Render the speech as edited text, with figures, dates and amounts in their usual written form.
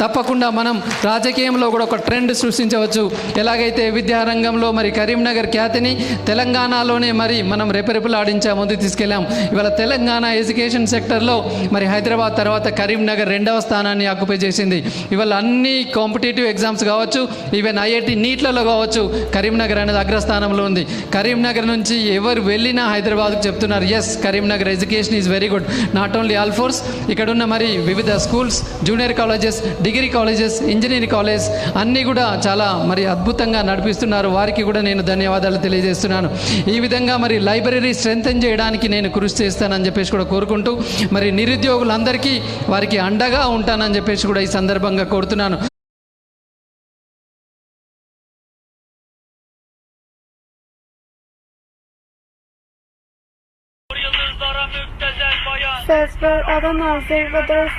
తప్పకుండా మనం రాజకీయంలో కూడా ఒక ట్రెండ్ సృష్టించవచ్చు. ఎలాగైతే విద్యారంగంలో మరి కరీంనగర్ ఖ్యాతిని తెలంగాణలోనే మరి మనం రెపరెపలాడించా ముందుకు తీసుకెళ్ళాం. ఇవాళ తెలంగాణ ఎడ్యుకేషన్ సెక్టర్లో మరి హైదరాబాద్ తర్వాత కరీంనగర్ 2వ స్థానాన్ని ఆక్యుపై చేసింది. ఇవాళ అన్ని కాంపిటేటివ్ ఎగ్జామ్స్ కావచ్చు, ఈవెన్ ఐఐటి నీట్లలో కావచ్చు, కరీంనగర్ అనేది అగ్రస్థానంలో ఉంది. కరీంనగర్ నుంచి ఎవరు వెళ్ళినా హైదరాబాద్కు చెప్తున్నారు, yes Karimnagar education is very good. Not only all force, ఇక్కడున్న మరి వివిధ schools, junior colleges, degree colleges, engineering college అన్నీ కూడా చాలా మరి అద్భుతంగా నడిపిస్తున్నారు. వారికి కూడా నేను ధన్యవాదాలు తెలియజేస్తున్నాను. ఈ విధంగా మరి లైబ్రరీ స్ట్రెంథెన్ చేయడానికి నేను కృషి చేస్తానని చెప్పేసి కూడా కోరుకుంటూ, మరి నిరుద్యోగులందరికీ వారికి అండగా ఉంటానని చెప్పేసి కూడా ఈ సందర్భంగా కోరుతున్నాను. Ses ver Adana Zirve'de